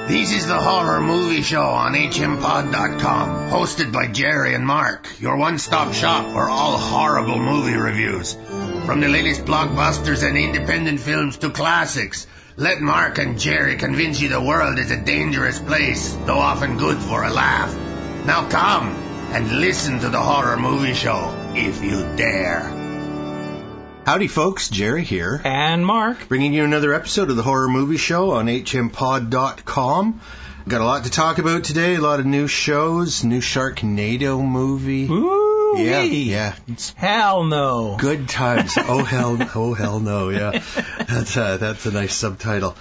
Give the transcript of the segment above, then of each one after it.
This is the Horror Movie Show on hmpod.com, hosted by Jerry and Mark, your one-stop shop for all horrible movie reviews. From the latest blockbusters and independent films to classics, let Mark and Jerry convince you the world is a dangerous place, though often good for a laugh. Now come and listen to the Horror Movie Show, if you dare. Howdy folks, Jerry here. And Mark. Bringing you another episode of the Horror Movie Show on hmpod.com. Got a lot to talk about today, a lot of new shows, new Sharknado movie. Ooh, yeah. Hell no. Good times. Oh hell no, yeah. That's a nice subtitle.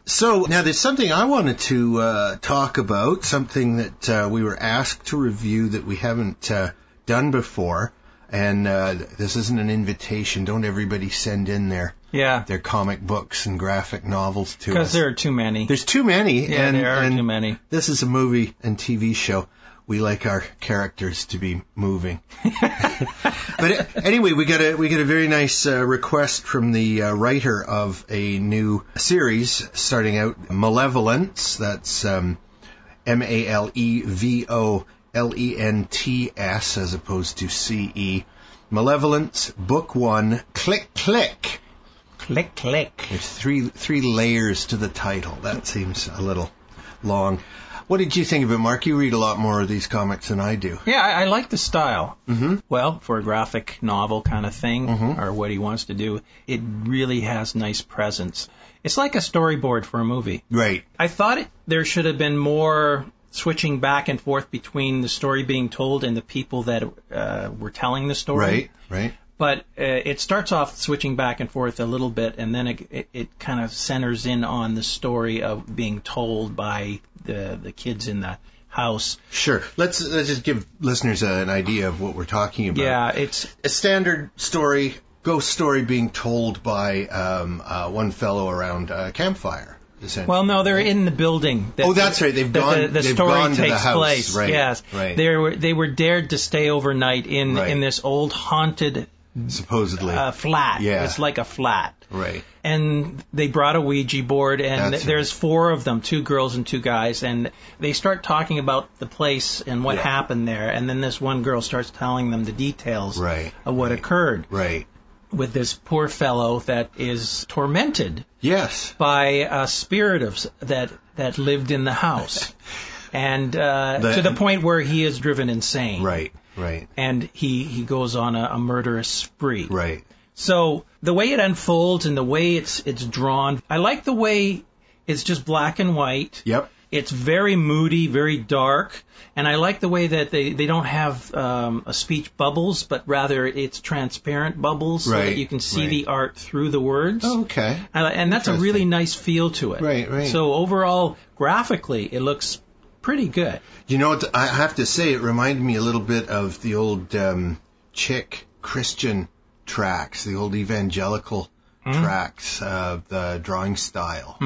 So, now there's something I wanted to talk about, something that we were asked to review that we haven't done before. And this isn't an invitation. Don't everybody send in their comic books and graphic novels to us. Because there are too many. There's too many. Yeah, there are too many. This is a movie and TV show. We like our characters to be moving. But anyway, we got a very nice request from the writer of a new series starting out, Malevolents. That's Malevolents as opposed to CE. Malevolents, Book 1, Click Click. Click Click. There's three layers to the title. That seems a little long. What did you think of it, Mark? You read a lot more of these comics than I do. Yeah, I like the style. Mm-hmm. Well, for a graphic novel kind of thing, or what he wants to do, it really has nice presence. It's like a storyboard for a movie. Right. I thought there should have been more switching back and forth between the story being told and the people that were telling the story. Right. But it starts off switching back and forth a little bit, and then it kind of centers in on the story of being told by the kids in the house. Sure. Let's just give listeners an idea of what we're talking about. Yeah, it's a standard story, ghost story being told by one fellow around a campfire. Well, no, they're in the building. That's right. They've gone. The story gone to takes the house. place. Right. Yes, right. They were dared to stay overnight in this old haunted, supposedly flat. Yeah, it's like a flat. Right. And they brought a Ouija board, and there's 4 of them, 2 girls and 2 guys, and they start talking about the place and what happened there, and then this one girl starts telling them the details of what occurred. Right. With this poor fellow that is tormented by a spirit that lived in the house. And to the point where he is driven insane. Right. And he goes on a murderous spree. Right. So the way it unfolds and the way it's drawn, I like the way it's just black and white. Yep. It's very moody, very dark, and I like the way that they don't have a speech bubbles, but rather it's transparent bubbles so that you can see the art through the words. Oh, okay. And that's a really nice feel to it. Right. So overall, graphically, it looks pretty good. You know what? I have to say, it reminded me a little bit of the old chick Christian tracks, the old evangelical tracks, the drawing style.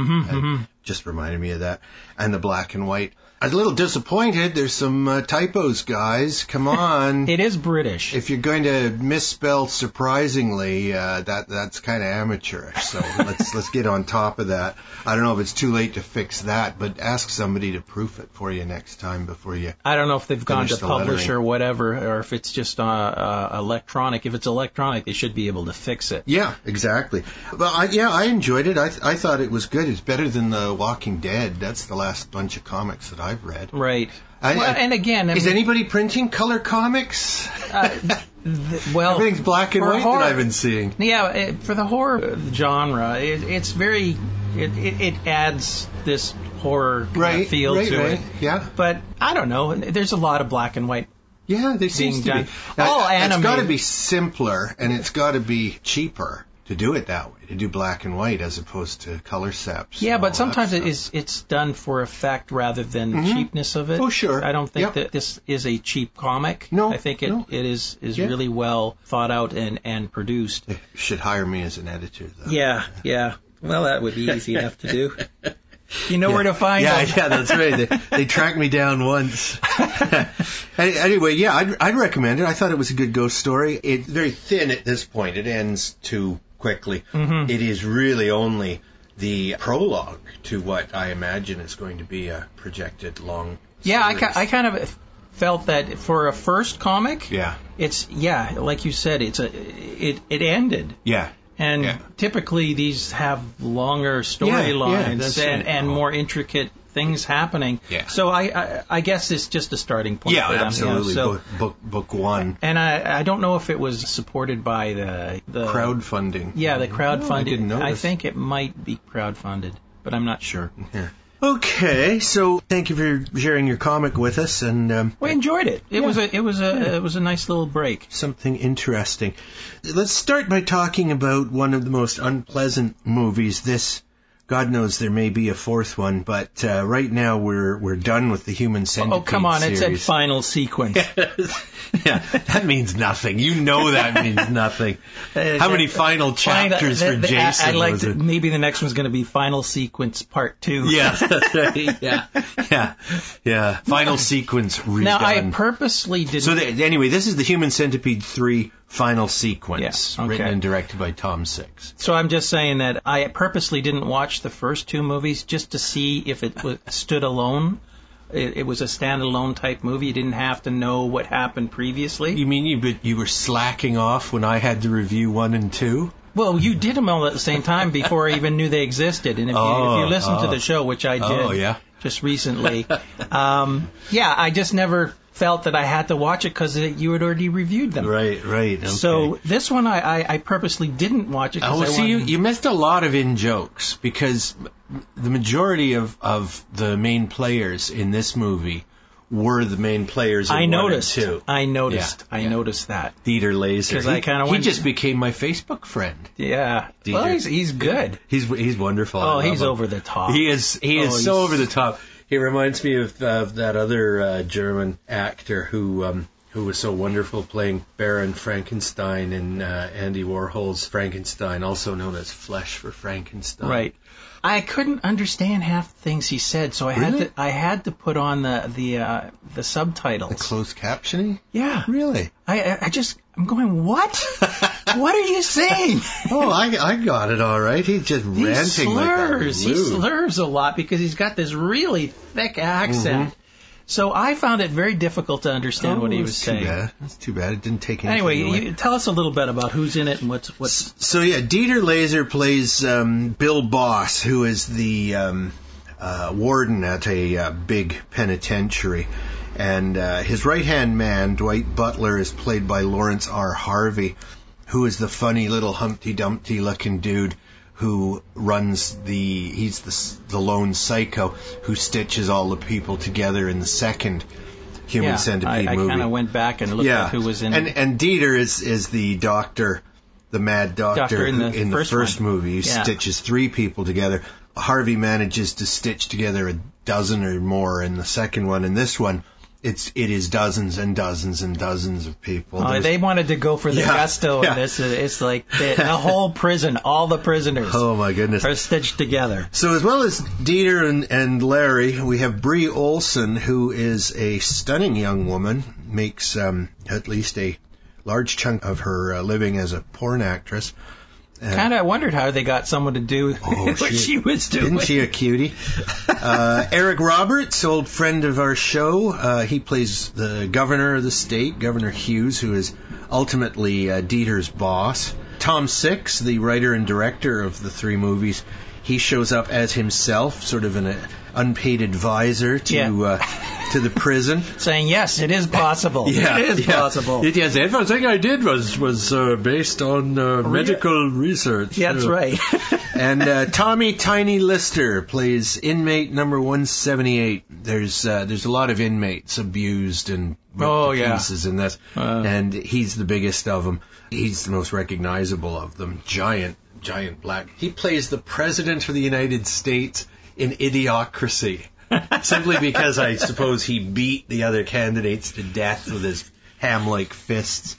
Just reminded me of that. And the black and white. I was a little disappointed. There's some typos, guys. Come on. It is British. If you're going to misspell surprisingly, that's kind of amateurish. So let's get on top of that. I don't know if it's too late to fix that, but ask somebody to proof it for you next time before you. I don't know if they've gone to publish or whatever, or if it's just electronic. If it's electronic, they should be able to fix it. Yeah, exactly. But I enjoyed it. I thought it was good. It's better than The Walking Dead. That's the last bunch of comics that I've read. Right. And again, is anybody printing color comics? Well, everything's black and white that I've been seeing. Yeah, for the horror genre, it's very. It adds this horror feel to it. Yeah. But I don't know. There's a lot of black and white. Yeah, there seems to be. All animated. It's got to be simpler and it's got to be cheaper to do it that way, to do black and white as opposed to color seps. Yeah, but sometimes it's done for effect rather than cheapness of it. Oh, sure. I don't think that this is a cheap comic. No. I think it is really well thought out and produced. You should hire me as an editor, though. Yeah. Well, that would be easy enough to do. You know where to find them. Yeah, that's right. They tracked me down once. Anyway, I'd recommend it. I thought it was a good ghost story. It's very thin at this point. It ends too quickly. It is really only the prologue to what I imagine is going to be a projected long Yeah, series. I kind of felt that for a first comic, it's like you said, it ended. Yeah. And typically these have longer storylines and more intricate things happening. Yeah. So I guess it's just a starting point for them. Absolutely. So, book one. And I don't know if it was supported by the crowdfunding. Yeah, the crowdfunding. I didn't notice. I think it might be crowdfunded, but I'm not sure. Yeah. Okay, so thank you for sharing your comic with us, and we enjoyed it. It was a nice little break. Something interesting. Let's start by talking about one of the most unpleasant movies. This, God knows there may be a fourth one, but right now we're done with the Human Centipede Oh, come on, series. It said final sequence. Yeah, that means nothing. You know that means nothing. How many final chapters for Jason I'd like was to, it? maybe the next one's going to be Final Sequence Part 2. Yeah, that's right. Yeah. Final sequence redone. Now, I purposely didn't... So anyway, this is the Human Centipede III final sequence, okay. written and directed by Tom Six. So I'm just saying that I purposely didn't watch the first two movies just to see if it stood alone. It was a standalone type movie. You didn't have to know what happened previously. You mean you were slacking off when I had to review 1 and 2? Well, you did them all at the same time before I even knew they existed. And if you listen to the show, which I did just recently, I just never felt that I had to watch it because you had already reviewed them. Right. Okay. So this one, I purposely didn't watch it. You missed a lot of in-jokes because the majority of the main players in this movie were the main players in 1 and 2. I noticed that. Dieter Laser. He just became my Facebook friend. Yeah. Dieter. Well, he's good. He's wonderful. Oh, he's over the top. He is so over the top. He reminds me of that other German actor who was so wonderful playing Baron Frankenstein in Andy Warhol's Frankenstein, also known as Flesh for Frankenstein. Right. I couldn't understand half the things he said, so I had to put on the subtitles. The closed captioning? Yeah. Really? I'm going, what? What are you saying? Oh, I got it all right. He's just ranting like that. He slurs a lot because he's got this really thick accent. Mm-hmm. So I found it very difficult to understand what he was saying. That's too bad. It didn't take anything Anyway, tell us a little bit about who's in it and what's... So, Dieter Laser plays Bill Boss, who is the warden at a big penitentiary. And his right-hand man, Dwight Butler, is played by Laurence R. Harvey, who is the funny little Humpty Dumpty looking dude who runs he's the lone psycho who stitches all the people together in the second Human Centipede movie. I kind of went back and looked at who was in it. And Dieter is the doctor, the mad doctor in the first movie. He stitches 3 people together. Harvey manages to stitch together a dozen or more in the second one. In this one, it is dozens and dozens and dozens of people. They wanted to go for the gusto in this. It's like the whole prison, all the prisoners. Oh my goodness, are stitched together. So as well as Dieter and Larry, we have Brie Olson, who is a stunning young woman, makes at least a large chunk of her living as a porn actress. Kind of wondered how they got someone to do what she was doing. Isn't she a cutie? Eric Roberts, old friend of our show, he plays the governor of the state, Governor Hughes, who is ultimately Dieter's boss. Tom Six, the writer and director of the 3 movies, he shows up as himself, sort of an unpaid advisor to the prison, saying yes, it is possible. It is possible. Yes, everything I did was based on medical research. That's right. And Tommy Tiny Lister plays inmate number 178. There's a lot of inmates abused and ripped to pieces in this, and he's the biggest of them. He's the most recognizable of them. Giant black. He plays the president of the United States in Idiocracy. Simply because I suppose he beat the other candidates to death with his ham-like fists.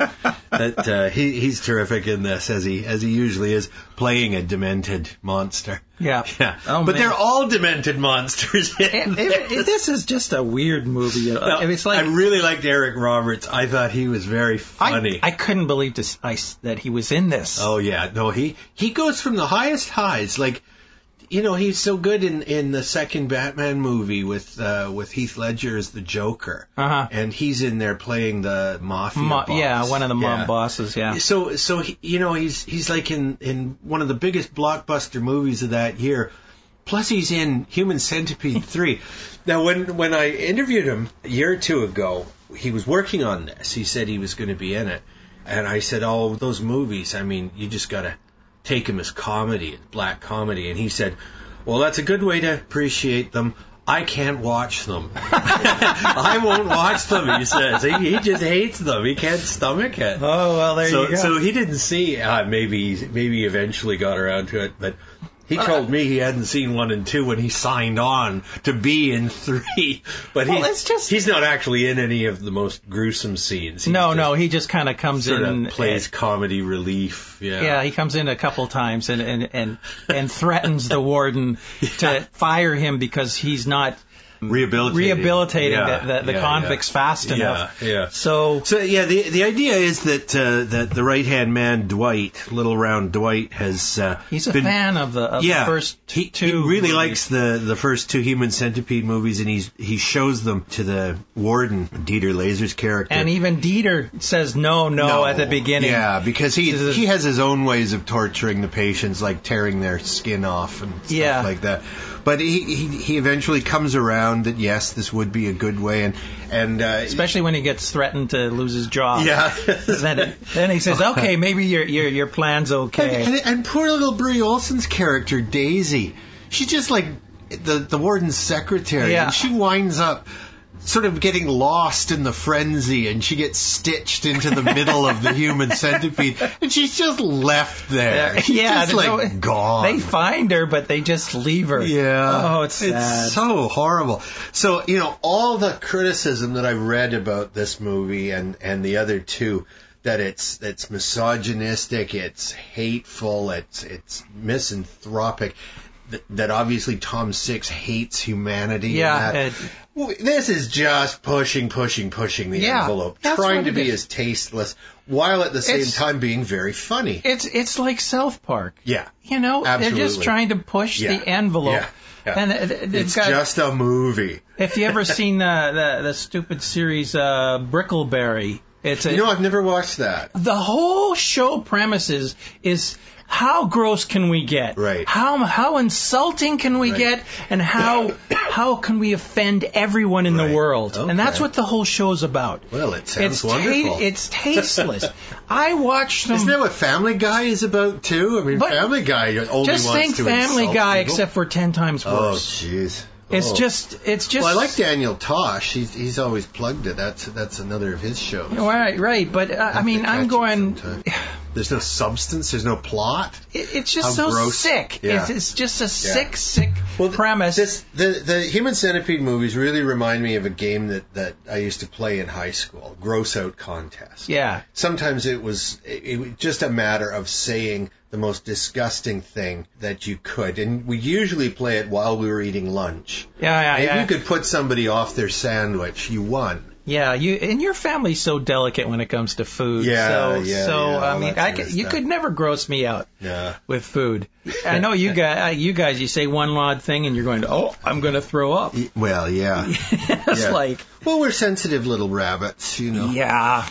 He's terrific in this, as he usually is, playing a demented monster. Yeah. Oh, but they're all demented monsters. This is just a weird movie. It's like, I really liked Eric Roberts. I thought he was very funny. I couldn't believe that he was in this. Oh yeah, no, he goes from the highest highs, like. he's so good in the second Batman movie with Heath Ledger as the Joker. And he's in there playing the mafia boss. Yeah, one of the mob bosses, yeah. So he's like in one of the biggest blockbuster movies of that year. Plus he's in Human Centipede 3. Now, when I interviewed him a year or two ago, he was working on this. He said he was going to be in it. And I said, oh, those movies, I mean, you just got to take them as comedy, black comedy. And he said, well, that's a good way to appreciate them. I can't watch them. I won't watch them, he says. He just hates them. He can't stomach it. Oh, well, there you go. So he didn't see, maybe he eventually got around to it, but he told me he hadn't seen 1 and 2 when he signed on to be in 3. But he's not actually in any of the most gruesome scenes. He just kind of comes in and plays comedy relief. Yeah, he comes in a couple times and threatens the warden to fire him because he's not rehabilitating the convicts fast enough. Yeah. So the idea is that the right hand man Dwight, little round Dwight, has he's a fan of the first two. He really likes the first 2 Human Centipede movies, and he shows them to the warden, Dieter Laser's character. And even Dieter says no at the beginning. Yeah, because he has his own ways of torturing the patients, like tearing their skin off and stuff like that. But he eventually comes around that yes, this would be a good way, and especially when he gets threatened to lose his job. Yeah. then he says, okay, maybe your plan's okay. And poor little Brie Olson's character Daisy, she's just like the warden's secretary, and she winds up sort of getting lost in the frenzy, and she gets stitched into the middle of the Human Centipede, and she's just left there. She's just gone. They find her, but they just leave her. Yeah. Oh, it's sad. It's so horrible. So, all the criticism that I've read about this movie and the other 2, that it's misogynistic, it's hateful, it's misanthropic, that obviously Tom Six hates humanity. Yeah. This is just pushing the envelope, trying to be as tasteless, while at the same time being very funny. It's like South Park. Yeah. Absolutely. They're just trying to push the envelope. Yeah. And it's just a movie. If you ever seen the stupid series Brickleberry, I've never watched that. The whole show premise is how gross can we get? Right. How insulting can we get? And how can we offend everyone in the world? Okay. And that's what the whole show's about. Well, it sounds wonderful. It's tasteless. I watched them. Isn't that what Family Guy is about too? I mean, Family Guy only wants to insult just think Family Guy, people. Except for 10 times worse. Oh, jeez. It's just. Well, I like Daniel Tosh. He's always plugged it. That's another of his shows. Right. But I'm going. There's no substance. There's no plot. It's just so gross. Sick. Yeah. It's just a sick premise. The Human Centipede movies really remind me of a game that I used to play in high school, Gross Out Contest. Yeah. Sometimes it was just a matter of saying the most disgusting thing that you could. And we usually play it while we were eating lunch. Yeah. If you could put somebody off their sandwich, you won. Yeah, and your family's so delicate when it comes to food. You could never gross me out with food. I know you guys, you say one odd thing and you're going to, I'm going to throw up. Well, yeah. It's well, we're sensitive little rabbits, Yeah.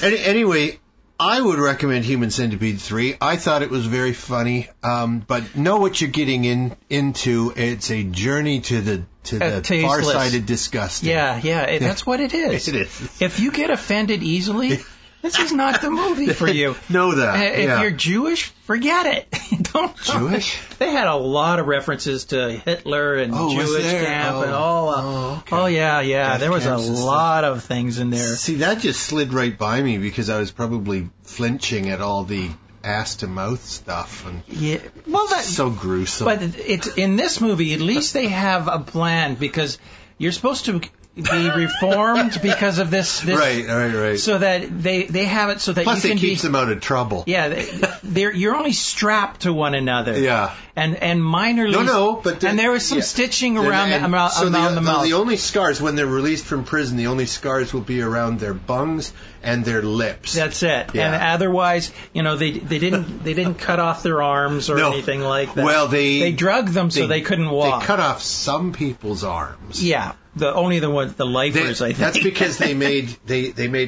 Anyway, I would recommend Human Centipede 3. I thought it was very funny, but know what you're getting into. It's a journey to the far-sided disgusting. Yeah, that's what it is. It is. If you get offended easily, this is not the movie for you. Know that. If you're Jewish, forget it. Don't. Jewish? They had a lot of references to Hitler and Jewish camp and all. Okay. Oh, yeah. There was a lot of things in there. See, that just slid right by me because I was probably flinching at all the ass-to-mouth stuff. And that's so gruesome. But it's in this movie, at least they have a plan because you're supposed to be reformed because of this. Right. So that they have it so that plus you can it keeps them out of trouble. Yeah, you're only strapped to one another. Yeah. And minorly. But and there was some stitching around the mouth. The only scars when they're released from prison, the only scars will be around their bungs and their lips. That's it. Yeah. And otherwise, they didn't cut off their arms or anything like that. Well, they drugged them so they couldn't walk. They cut off some people's arms. Yeah. Only the lifers, I think. That's because they made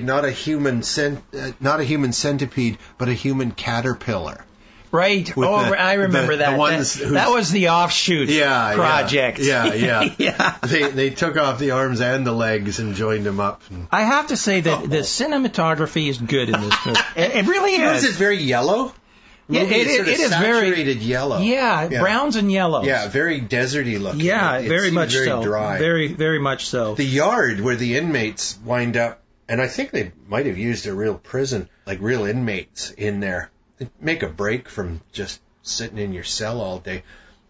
not a human centipede, but a human caterpillar. Right. I remember that. That was the offshoot project. Yeah. They took off the arms and the legs and joined them up. I have to say that the cinematography is good in this movie. It really is. Is it very yellow? It is saturated yellow. Yeah, browns and yellows. Yeah, very deserty looking. Yeah, very much very so. Dry. Very, very much so. The yard where the inmates wind up, and I think they might have used a real prison, like real inmates in there. They make a break from just sitting in your cell all day.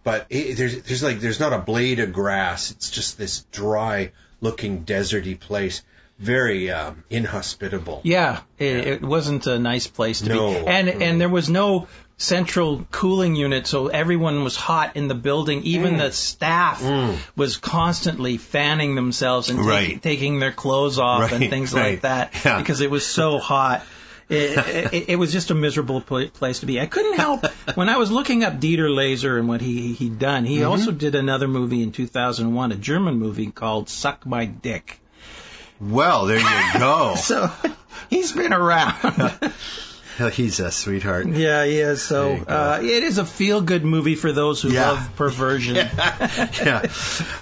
But there's not a blade of grass. It's just this dry looking deserty place. Very inhospitable. Yeah, it wasn't a nice place to be. And there was no central cooling unit, so everyone was hot in the building. Even the staff was constantly fanning themselves and taking their clothes off and things like that because it was so hot. It was just a miserable place to be. I couldn't help when I was looking up Dieter Laser and what he'd done. He also did another movie in 2001, a German movie called Suck My Dick. Well, there you go. So he's been around. He's a sweetheart. Yeah, he is. So it is a feel-good movie for those who love perversion. Yeah.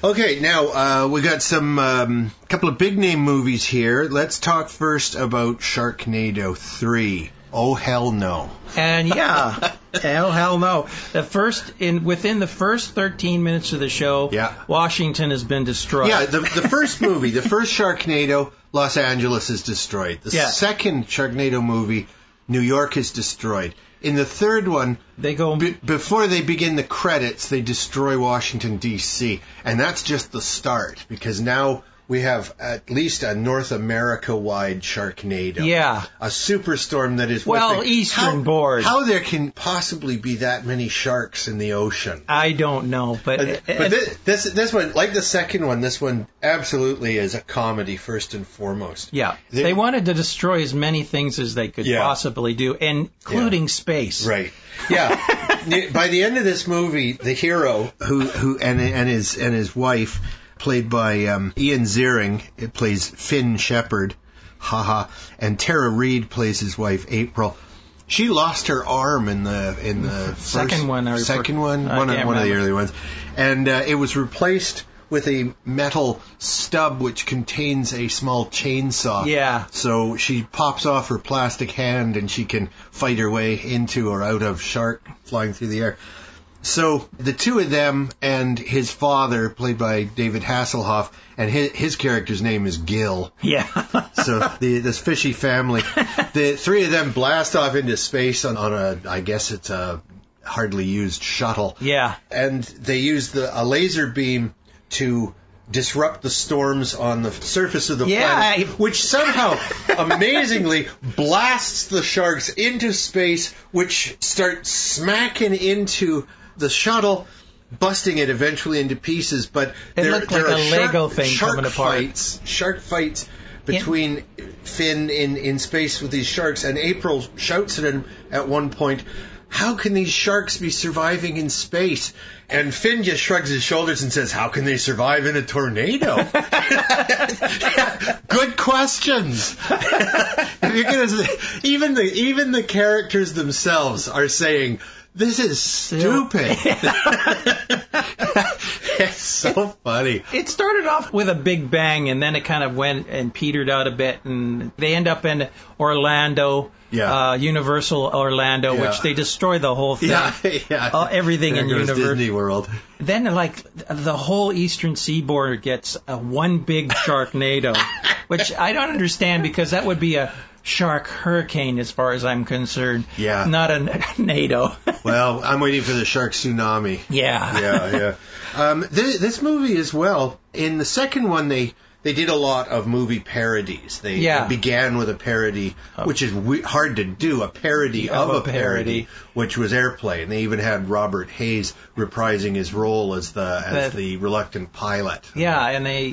Okay, now we got some couple of big-name movies here. Let's talk first about Sharknado 3. Oh, hell no. And hell no. Within the first 13 minutes of the show, Washington has been destroyed. Yeah, the first movie, the first Sharknado, Los Angeles is destroyed. The second Sharknado movie, New York is destroyed. In the third one, they go before they begin the credits, they destroy Washington, D.C. And that's just the start, because now we have at least a North America-wide Sharknado. Yeah. A superstorm that is... Eastern-board. How there can possibly be that many sharks in the ocean? I don't know, but this one, like the second one, this one absolutely is a comedy first and foremost. Yeah. They wanted to destroy as many things as they could possibly do, including space. Right. Yeah. By the end of this movie, the hero who and his wife, played by Ian Ziering, it plays Finn Shepard, and Tara Reid plays his wife April. She lost her arm in the second one, one of the early ones, and it was replaced with a metal stub which contains a small chainsaw. Yeah. So she pops off her plastic hand and she can fight her way into or out of shark flying through the air. So the two of them and his father, played by David Hasselhoff, and his character's name is Gil. Yeah. So this fishy family, the three of them blast off into space on I guess it's a hardly used shuttle. Yeah. And they use a laser beam to disrupt the storms on the surface of the planet, which somehow amazingly blasts the sharks into space, which start smacking into the shuttle, busting it eventually into pieces. But there looked like a Lego thing coming apart. Shark fights between Finn in space with these sharks, and April shouts at him at one point, "How can these sharks be surviving in space?" And Finn just shrugs his shoulders and says, "How can they survive in a tornado?" Good questions. Even the characters themselves are saying, "This is stupid." It's so funny. It started off with a big bang, and then it kind of went and petered out a bit, and they end up in Orlando. Universal Orlando, which they destroy the whole thing. Everything in Universal Disney World. Then, the whole eastern seaboard gets one big Sharknado, which I don't understand, because that would be a shark hurricane as far as I'm concerned. Yeah. Not a NATO. Well, I'm waiting for the shark tsunami. Yeah. This movie as well, in the second one, they they did a lot of movie parodies. They began with a parody, which is hard to do, a parody of a parody, which was Airplane. They even had Robert Hayes reprising his role as the reluctant pilot. Yeah, and they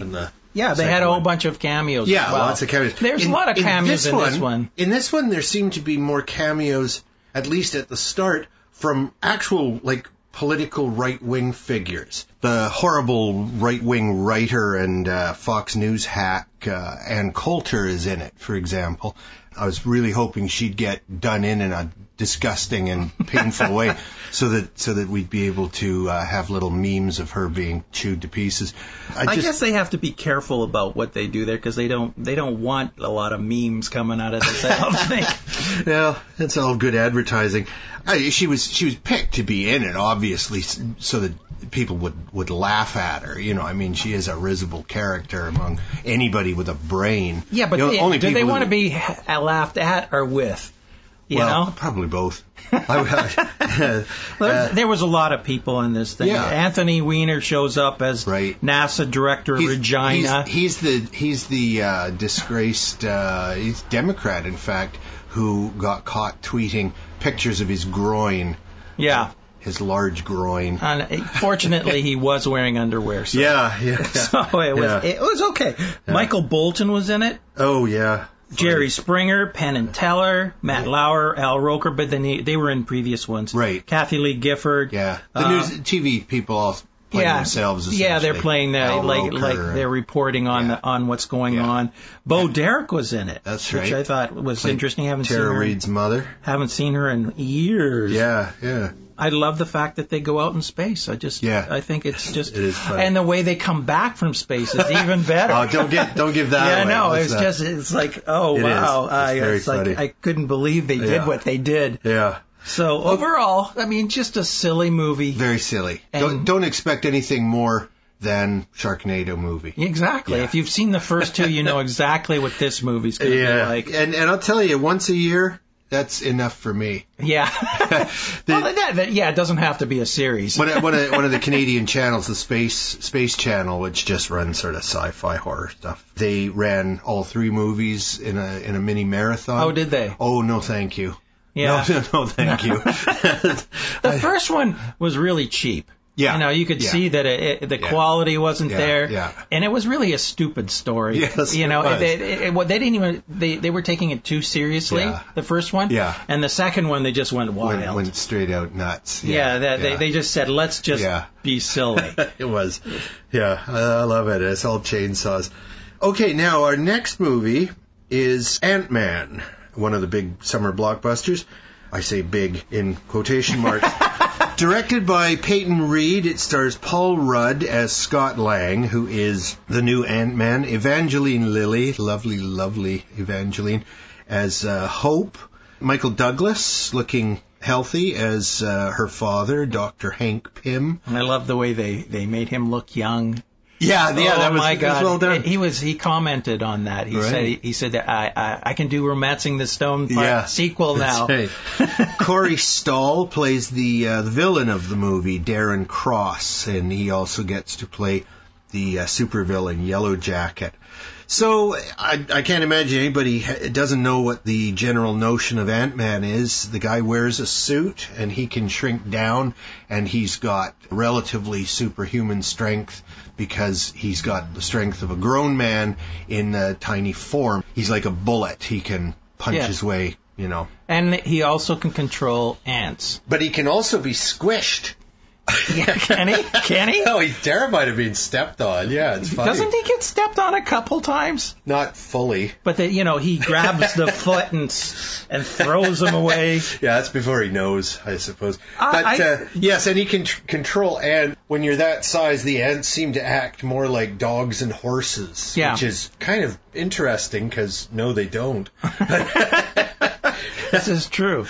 had a whole bunch of cameos. Yeah, as well. Lots of cameos. There's a lot of cameos in this one. In this one, there seemed to be more cameos, at least at the start, from actual, like, political right-wing figures. The horrible right-wing writer and Fox News hack Ann Coulter is in it, for example. I was really hoping she'd get done in a disgusting and painful way, so that we'd be able to have little memes of her being chewed to pieces. I guess they have to be careful about what they do there, because they don't want a lot of memes coming out of this, I don't think. Well, that's all good advertising. She was picked to be in it, obviously, so that people would laugh at her. You know, I mean, she is a risible character among anybody with a brain. Yeah, but do they want to be laughed at or with? You know? Probably both. There was a lot of people in this thing. Yeah. Anthony Weiner shows up as NASA director Regina. He's the disgraced he's Democrat, in fact, who got caught tweeting pictures of his groin. Yeah. His large groin. And fortunately, he was wearing underwear. So. Yeah. So it was okay. Yeah. Michael Bolton was in it. Oh, yeah. Jerry Springer, Penn and Teller, Matt Lauer, Al Roker, but then they were in previous ones. Right. Kathy Lee Gifford. Yeah. The news TV people all play themselves. Yeah, they're playing like they're reporting on what's going on. Bo Derek was in it. That's right. Which I thought was interesting. Tara Reid's mother. Haven't seen her in years. Yeah. I love the fact that they go out in space. I think it's just, it is funny. And the way they come back from space is even better. Don't give that away. No, it's like, oh, wow. It's very funny. I couldn't believe they did what they did. Yeah. So overall, I mean, just a silly movie. Very silly. Don't expect anything more than Sharknado movie. Exactly. Yeah. If you've seen the first two, you know exactly what this movie's going to be like. And I'll tell you, once a year, that's enough for me. Yeah. It doesn't have to be a series. One of the Canadian channels, the Space Channel, which just runs sort of sci-fi horror stuff. They ran all three movies in a mini marathon. Oh, did they? Oh, no, thank you. Yeah. No, thank you. The first one was really cheap. Yeah. You know, you could see that the quality wasn't there. Yeah. And it was really a stupid story. Yes, you know, they didn't even, they were taking it too seriously, the first one. Yeah. And the second one, they just went wild. Went straight out nuts. They just said, let's just be silly. It was. Yeah. I love it. It's all chainsaws. Okay, now our next movie is Ant-Man, one of the big summer blockbusters. I say big in quotation marks. Directed by Peyton Reed, it stars Paul Rudd as Scott Lang, who is the new Ant-Man, Evangeline Lilly, lovely Evangeline, as Hope, Michael Douglas, looking healthy, as her father, Dr. Hank Pym. And I love the way they made him look young. Yeah, that was, my God. Was well done. He commented on that. He said that I can do Romancing the Stone sequel now. Right. Corey Stoll plays the villain of the movie, Darren Cross, and he also gets to play the supervillain Yellow Jacket. So I can't imagine anybody doesn't know what the general notion of Ant-Man is. The guy wears a suit and he can shrink down, and he's got relatively superhuman strength because he's got the strength of a grown man in a tiny form. He's like a bullet. He can punch his way, you know. And he also can control ants. But he can also be squished. Yeah, can he? No, he's terrified of being stepped on. Yeah, it's funny. Doesn't he get stepped on a couple times? Not fully. But he grabs the foot and throws him away. Yeah, that's before he knows, I suppose. Yes, and he can control ants. When you're that size, the ants seem to act more like dogs and horses, which is kind of interesting because, no, they don't. This is true.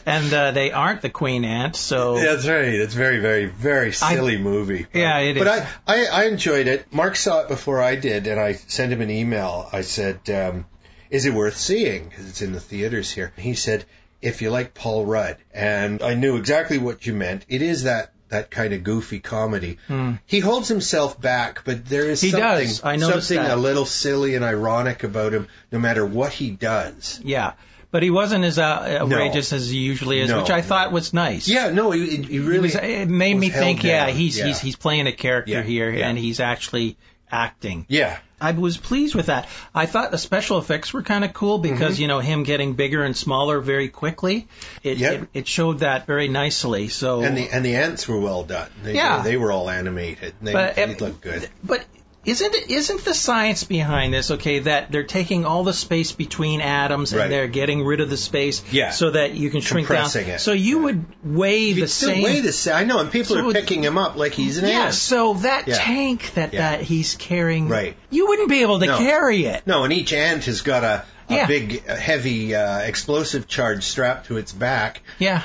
And they aren't the queen ant, so... That's right. It's very, very, very silly movie. Yeah, it is. But I enjoyed it. Mark saw it before I did, and I sent him an email. I said, is it worth seeing? Because it's in the theaters here. He said, if you like Paul Rudd. And I knew exactly what you meant. It is that that kind of goofy comedy. He holds himself back, but there is something a little silly and ironic about him, no matter what he does. Yeah. But he wasn't as outrageous as he usually is, which I thought was nice. Yeah, no, he really. It made me think, he's playing a character here, and he's actually acting. Yeah. I was pleased with that. I thought the special effects were kind of cool because, him getting bigger and smaller very quickly. It showed that very nicely. So and the ants were well done. They were all animated. They looked good. But isn't the science behind this, that they're taking all the space between atoms and they're getting rid of the space so that you can shrink down? It. So you would weigh the same. I know, and people are picking him up like he's an ant. Yeah, so that tank that he's carrying, you wouldn't be able to carry it. No, and each ant has got a big, heavy explosive charge strapped to its back,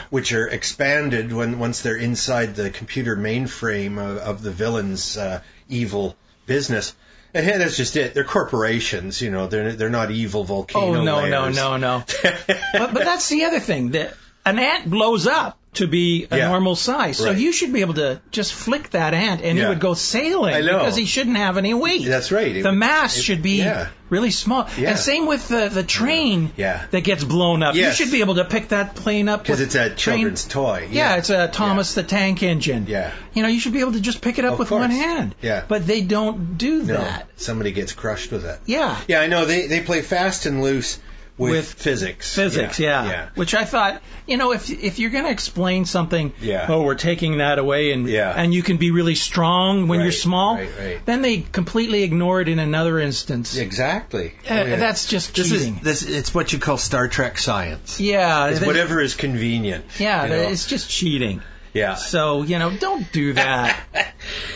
which are expanded once they're inside the computer mainframe of the villain's evil business. And that's just it. They're corporations, they're not evil volcano layers. No. but that's the other thing. That an ant blows up to be a normal size. So you should be able to just flick that ant and he would go sailing because he shouldn't have any weight. That's right. The mass should be really small. Yeah. And same with the train that gets blown up. Yes. You should be able to pick that plane up. Because it's a children's toy. Yeah, it's a Thomas the Tank Engine. Yeah. You should be able to just pick it up with one hand. Yeah. But they don't do that. Somebody gets crushed with it. Yeah. Yeah, I know. They play fast and loose with physics. Physics, yeah. Which I thought, if you're going to explain something, we're taking that away and you can be really strong when you're small, then they completely ignore it in another instance. Exactly. That's just cheating. It's what you call Star Trek science. Yeah. It's whatever is convenient. Yeah, it's just cheating. Yeah. So, don't do that.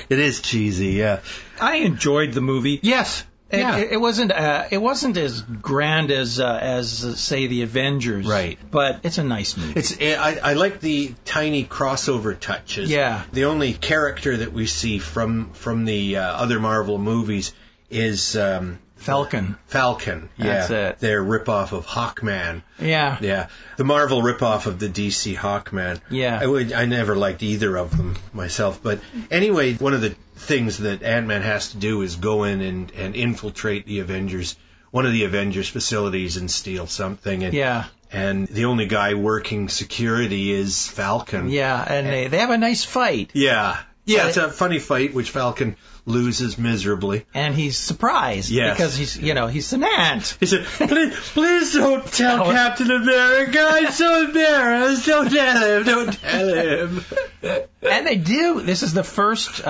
It is cheesy, yeah. I enjoyed the movie. Yes. It wasn't as grand as say the Avengers, right? But it's a nice movie. I like the tiny crossover touches. Yeah. The only character that we see from the other Marvel movies is Falcon. That's it. Their ripoff of Hawkman. Yeah. The Marvel ripoff of the DC Hawkman. Yeah. I never liked either of them myself, but anyway, one of the things that Ant-Man has to do is go in and infiltrate one of the Avengers facilities and steal something. And the only guy working security is Falcon. Yeah, and they have a nice fight. Yeah, it's a funny fight, which Falcon loses miserably. And he's surprised because he's an ant. He said, please don't tell Captain America. I'm so embarrassed. Don't tell him. And they do. This is the first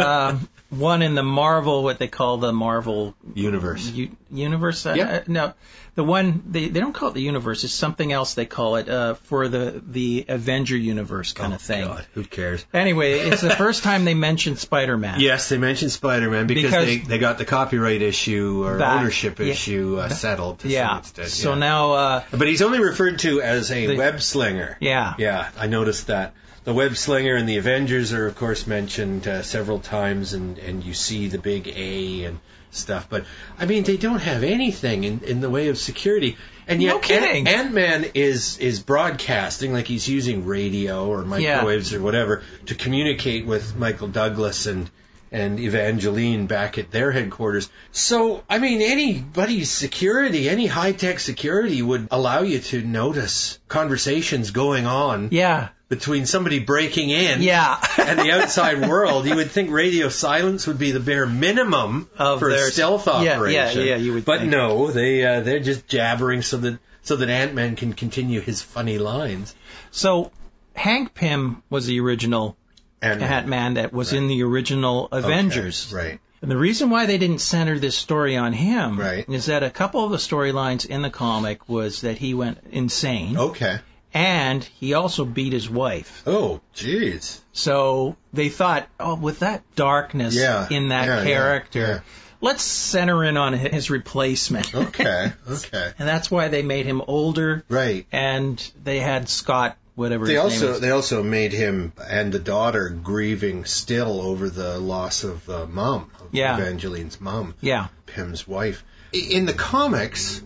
one in the Marvel, what they call the Marvel universe. Universe? No. The one, they don't call it the universe. It's something else they call it for the Avenger universe kind of thing. God, who cares? Anyway, it's the first time they mentioned Spider-Man. Yes, they mentioned Spider-Man because they got the copyright issue or ownership issue settled to some extent. So now... but he's only referred to as a web slinger. Yeah. Yeah, I noticed that. The web slinger and the Avengers are, of course, mentioned several times, and you see the big A and stuff. But, I mean, they don't have anything in the way of security. And yet, no kidding. Ant-Man is broadcasting, like he's using radio or microwaves or whatever, to communicate with Michael Douglas and Evangeline back at their headquarters. So, I mean, anybody's security, any high-tech security would allow you to notice conversations going on. Yeah. Between somebody breaking in and the outside world. You would think radio silence would be the bare minimum for a stealth operation. Yeah, you would But think. No, they're just jabbering so that Ant-Man can continue his funny lines. So Hank Pym was the original Ant-Man that was in the original Avengers. Okay. Right. And the reason why they didn't center this story on him is that a couple of the storylines in the comic was that he went insane. Okay. And he also beat his wife. Oh, jeez. So they thought, with that darkness in that character, let's center in on his replacement. Okay. And that's why they made him older. Right. And they had Scott, whatever his name is. They also made him and the daughter grieving still over the loss of mom, Evangeline's mom. Yeah. Pym's wife. In the comics,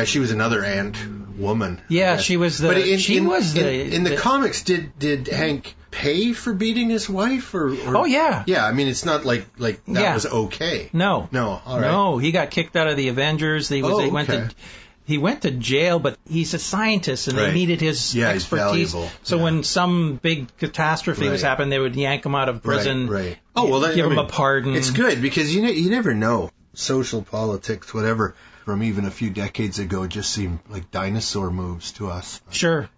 she was another ant woman. Yeah, she was the. But in the comics, did Hank pay for beating his wife? Or oh yeah. Yeah, I mean, it's not like that was okay. No. All right. No, he got kicked out of the Avengers. He went to jail, but he's a scientist, and they needed his expertise. So when some big catastrophe was happening, they would yank him out of prison. Right. Oh well, give him a pardon. It's good because you never know. Social politics, whatever, from even a few decades ago, just seemed like dinosaur moves to us. Sure.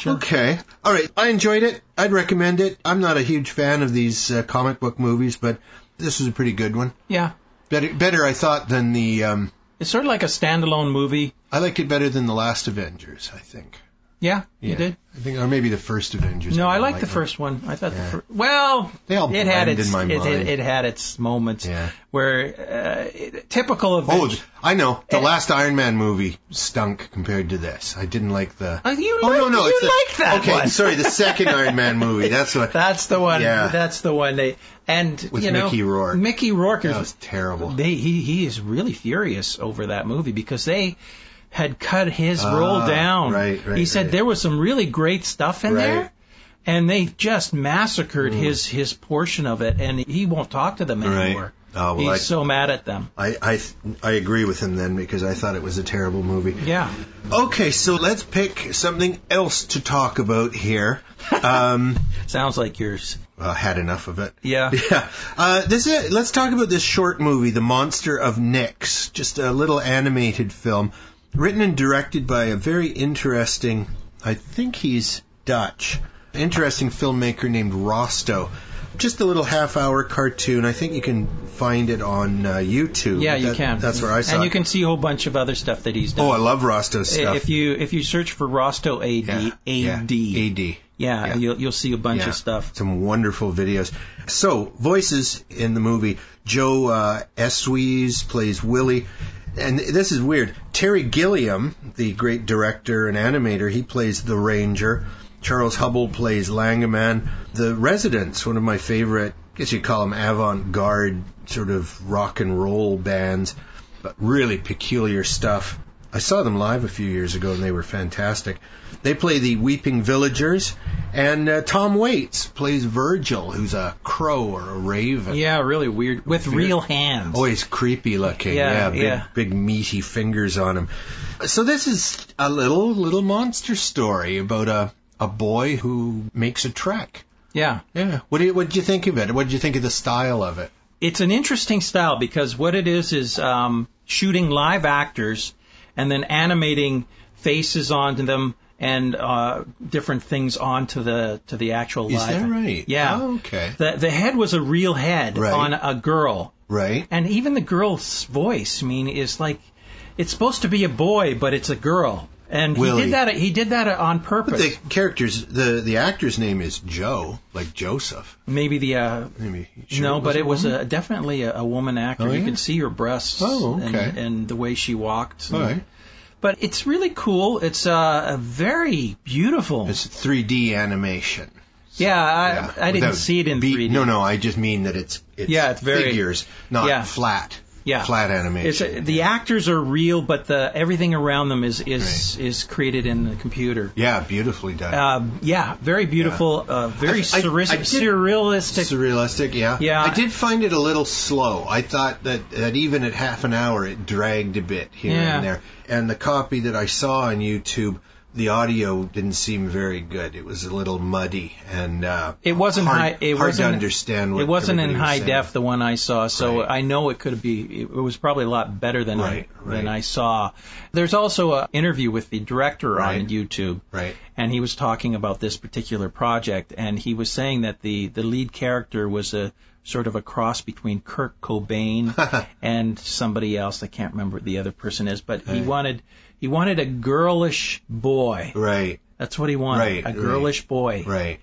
Okay. All right. I enjoyed it. I'd recommend it. I'm not a huge fan of these comic book movies, but this was a pretty good one. Yeah. Better, I thought, than the... It's sort of like a standalone movie. I liked it better than the last Avengers, I think. Yeah, you did? I think, or maybe the first Avengers. No, I liked the first one. I thought they all blend in my mind. It had its moments where typical of. Oh, I know. The last Iron Man movie stunk compared to this. I didn't like the. You like that okay, one. Sorry, the second Iron Man movie. That's what. That's the one. Yeah. That's the one. With Mickey Rourke. Mickey Rourke that was terrible. He is really furious over that movie because they had cut his role down. Right. He said there was some really great stuff in there, and they just massacred his portion of it, and he won't talk to them anymore. Oh, well, he's so mad at them. I agree with him then because I thought it was a terrible movie. Yeah. Okay, so let's pick something else to talk about here. Sounds like yours. Had enough of it. Yeah. Let's talk about this short movie, The Monster of Nyx. Just a little animated film. Written and directed by a very interesting, I think he's Dutch, interesting filmmaker named Rosto. Just a little half-hour cartoon. I think you can find it on YouTube. Yeah, you can. That's where I saw it. And you can see a whole bunch of other stuff that he's done. Oh, I love Rosto's stuff. If you search for Rosto AD. Yeah, you'll see a bunch of stuff. Some wonderful videos. So, voices in the movie. Joe Eswies plays Willie. And this is weird. Terry Gilliam, the great director and animator, he plays the Ranger. Charles Hubble plays Langaman. The Residents, one of my favorite, I guess you'd call them avant-garde sort of rock and roll bands, but really peculiar stuff. I saw them live a few years ago, and they were fantastic. They play the Weeping Villagers, and Tom Waits plays Virgil, who's a crow or a raven. Yeah, really weird, with real hands. Oh, he's creepy looking. Big meaty fingers on him. So this is a little monster story about a boy who makes a trek. Yeah. What did you think of it? What did you think of the style of it? It's an interesting style because what it is shooting live actors and then animating faces onto them and different things onto the actual live. Is that right? Yeah. Oh, okay. The head was a real head on a girl. Right. And even the girl's voice, is like, it's supposed to be a boy, but it's a girl. And he did that on purpose. But the characters, the actor's name is Joe, like Joseph. Maybe but it was definitely a woman actor. Oh, yeah? You could see her breasts. Oh, okay. And the way she walked. All right. But it's really cool. It's a very beautiful. It's 3D animation. Yeah, I didn't see it in 3D. No, I just mean that it's very figures, not flat. Yeah. Flat animation. The actors are real, but everything around them is created in the computer. Yeah, beautifully done. Very beautiful. Very surrealistic. Surrealistic, yeah. Yeah. I did find it a little slow. I thought that even at half an hour it dragged a bit here and there. And the copy that I saw on YouTube, the audio didn't seem very good. It was a little muddy and it wasn't hard to understand. What it wasn't in high saying. def, the one I saw, so I know it could be. It was probably a lot better than I saw. There's also an interview with the director on YouTube, and he was talking about this particular project, and he was saying that the lead character was a sort of a cross between Kurt Cobain and somebody else. I can't remember what the other person is, but he wanted a girlish boy. Right. That's what he wanted. A girlish boy. Right.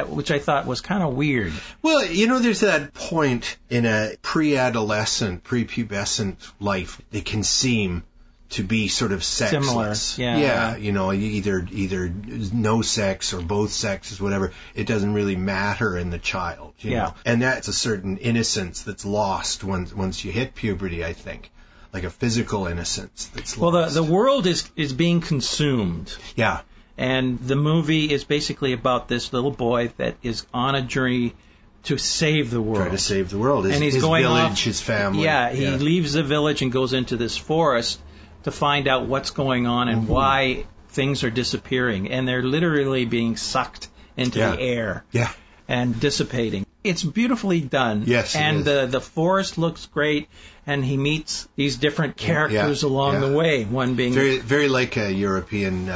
Which I thought was kind of weird. Well, there's that point in a pre-adolescent, prepubescent life. It can seem to be sort of sexless. Similar. Yeah. Either no sex or both sexes, whatever. It doesn't really matter in the child. You know? And that's a certain innocence that's lost once you hit puberty, I think. like a physical innocence that's well, lost. the world is being consumed. Yeah. And the movie is basically about this little boy that is on a journey to save the world. Try to save the world. And he's his going village, off, his family. Yeah, he leaves the village and goes into this forest to find out what's going on and why things are disappearing. And they're literally being sucked into the air and dissipating. It's beautifully done. Yes, and the forest looks great, and he meets these different characters along the way. One being very, very like a European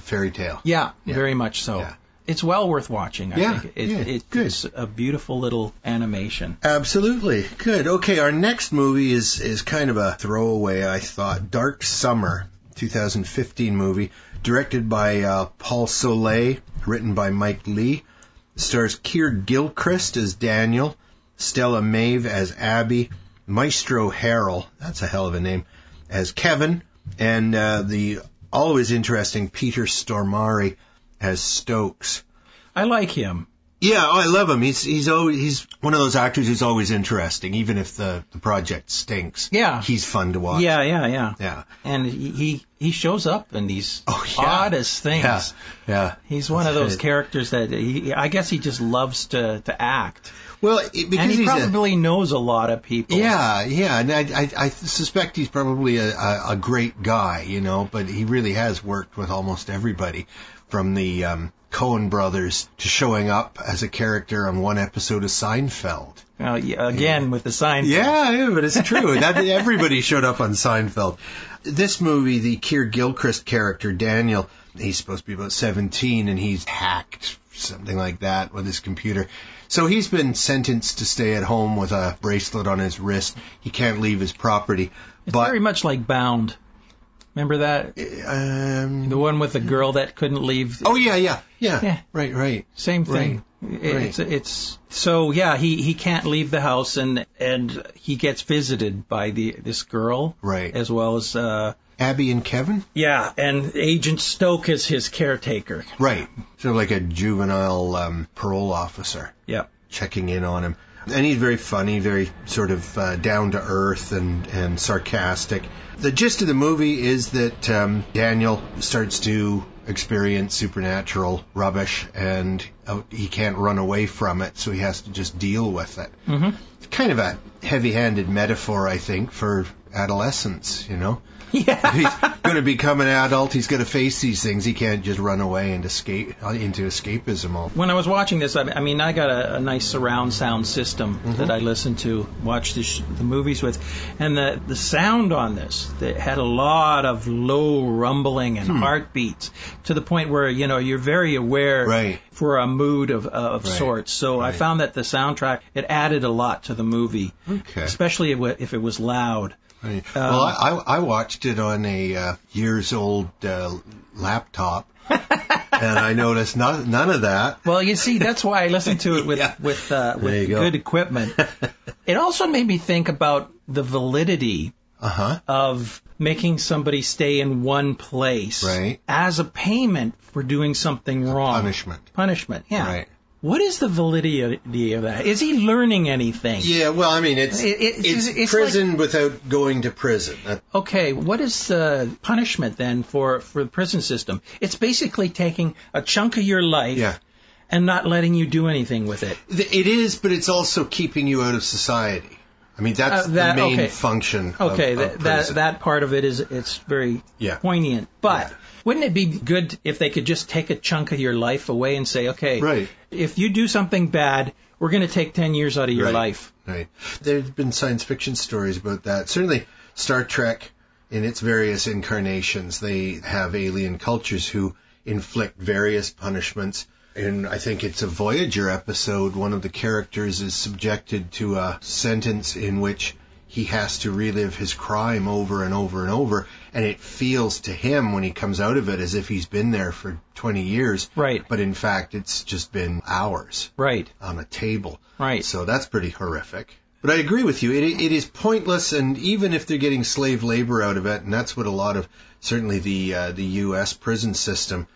fairy tale. Yeah, very much so. Yeah. It's well worth watching. I think it's a beautiful little animation. Absolutely. Good. Okay, our next movie is kind of a throwaway, I thought. Dark Summer, 2015 movie, directed by Paul Soleil, written by Mike Lee. Stars Keir Gilchrist as Daniel, Stella Maeve as Abby, Maestro Harrell, that's a hell of a name, as Kevin, and the always interesting Peter Stormare as Stokes. I like him. Yeah, I love him. He's one of those actors who's always interesting, even if the project stinks. Yeah, he's fun to watch. Yeah. And he shows up in these oddest things. Yeah. He's one of those characters that I guess he just loves to act. Well, because and he probably knows a lot of people. Yeah, and I suspect he's probably a great guy, but he really has worked with almost everybody, from the Coen brothers to showing up as a character on one episode of Seinfeld. Again, with the Seinfeld. Yeah, but it's true. Everybody showed up on Seinfeld. This movie, the Keir Gilchrist character, Daniel, he's supposed to be about 17, and he's hacked, something like that, with his computer. So he's been sentenced to stay at home with a bracelet on his wrist. He can't leave his property. It's very much like Bound. Remember that? The one with the girl that couldn't leave. Oh, yeah. Right. Same thing. Right. It's so he can't leave the house, and he gets visited by this girl, right, as well as Abby and Kevin. Yeah, and Agent Stoke is his caretaker. Right, sort of like a juvenile parole officer. Yeah, checking in on him. And he's very funny, very sort of down to earth and sarcastic. The gist of the movie is that Daniel starts to experience supernatural rubbish, and he can't run away from it, so he has to just deal with it. Mm-hmm. It's kind of a heavy-handed metaphor, I think, for adolescence, Yeah. If he's going to become an adult, he's going to face these things. He can't just run away and escape into escapism. When I was watching this, I mean, I got a nice surround sound system that I listen to, watch the movies with, and the sound on this, it had a lot of low rumbling and heartbeats, to the point where, you're very aware for a mood of sorts. So I found that the soundtrack, it added a lot to the movie, especially if it was loud. Right. Well, I watched it on a years-old laptop, and I noticed none of that. Well, you see, that's why I listened to it with good equipment. It also made me think about the validity of making somebody stay in one place as a payment for doing something wrong. Punishment, yeah. Right. What is the validity of that? Is he learning anything? Yeah, well, I mean, it's prison like, without going to prison. Okay, what is punishment then for the prison system? It's basically taking a chunk of your life and not letting you do anything with it. It is, but it's also keeping you out of society. I mean, that's the main function of prison. That part of it it's very poignant. But wouldn't it be good if they could just take a chunk of your life away and say, okay, if you do something bad, we're going to take 10 years out of your life. Right. There's been science fiction stories about that. Certainly Star Trek, in its various incarnations, they have alien cultures who inflict various punishments. And I think it's a Voyager episode. One of the characters is subjected to a sentence in which he has to relive his crime over and over and over. And it feels to him when he comes out of it as if he's been there for 20 years. Right. But in fact, it's just been hours. Right. On a table. Right. So that's pretty horrific. But I agree with you. It is pointless, and even if they're getting slave labor out of it, and that's what a lot of, certainly the U.S. prison system.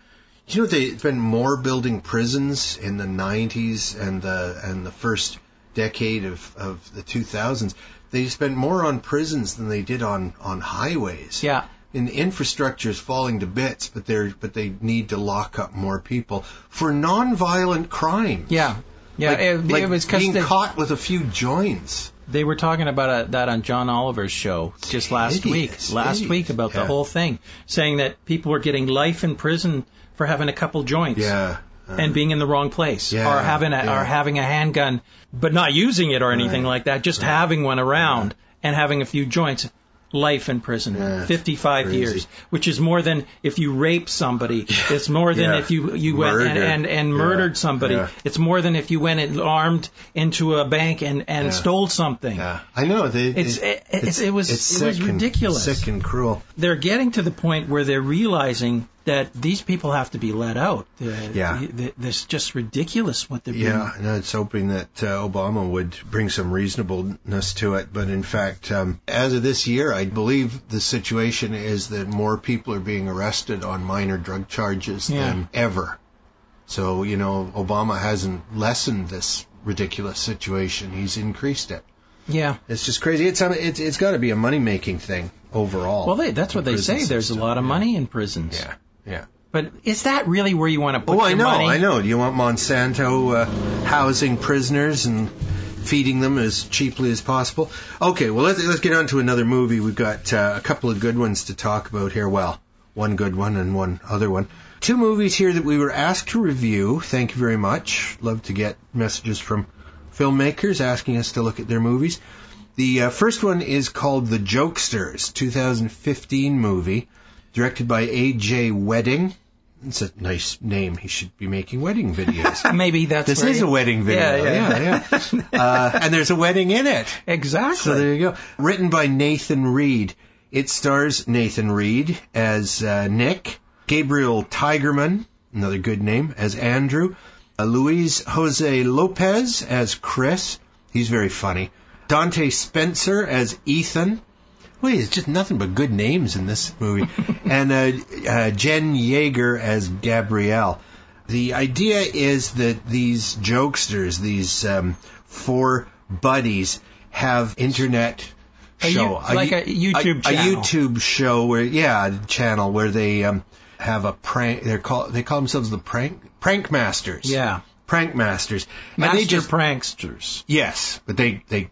You know, they've been more building prisons in the 90s and the first decade of the 2000s, they spent more on prisons than they did on highways. Yeah. And the infrastructure is falling to bits, but they need to lock up more people for non-violent crimes. Yeah. Yeah, like it was being caught with a few joints. They were talking about that on John Oliver's show just last week about the whole thing, saying that people were getting life in prison for having a couple joints. Yeah. And being in the wrong place, or having a handgun, but not using it or anything like that, just having one around and having a few joints. Life in prison, 55 years, which is more than if you rape somebody. It's more than if you went and murdered somebody. Yeah. It's more than if you went and armed into a bank and stole something. Yeah. I know. It was ridiculous. Sick and cruel. They're getting to the point where they're realizing that these people have to be let out. It's just ridiculous what they're doing. Yeah, and it's hoping that Obama would bring some reasonableness to it. But in fact, as of this year, I believe the situation is that more people are being arrested on minor drug charges than ever. So, Obama hasn't lessened this ridiculous situation. He's increased it. Yeah. It's just crazy. It's got to be a money-making thing overall. Well, that's what they say. System. There's a lot of money in prisons. Yeah. But is that really where you want to put your money? I know. Do you want Monsanto housing prisoners and feeding them as cheaply as possible? Okay, well, let's get on to another movie. We've got a couple of good ones to talk about here. Well, one good one and one other one. 2 movies here that we were asked to review. Thank you very much. Love to get messages from filmmakers asking us to look at their movies. The first one is called The Jokesters, 2015 movie, directed by A.J. Wedding. It's a nice name. He should be making wedding videos. Maybe that's This is a wedding video. Yeah. And there's a wedding in it. Exactly. So there you go. Written by Nathan Reed. It stars Nathan Reed as Nick, Gabriel Tigerman, another good name, as Andrew, Luis Jose Lopez as Chris. He's very funny. Dante Spencer as Ethan. Wait, it's just nothing but good names in this movie. And Jen Yeager as Gabrielle. The idea is that these jokesters, these 4 buddies, have internet show. A YouTube channel. A YouTube show channel where they have a prank. They call themselves the prank masters. Yeah. Prank masters. Pranksters. Yes, but they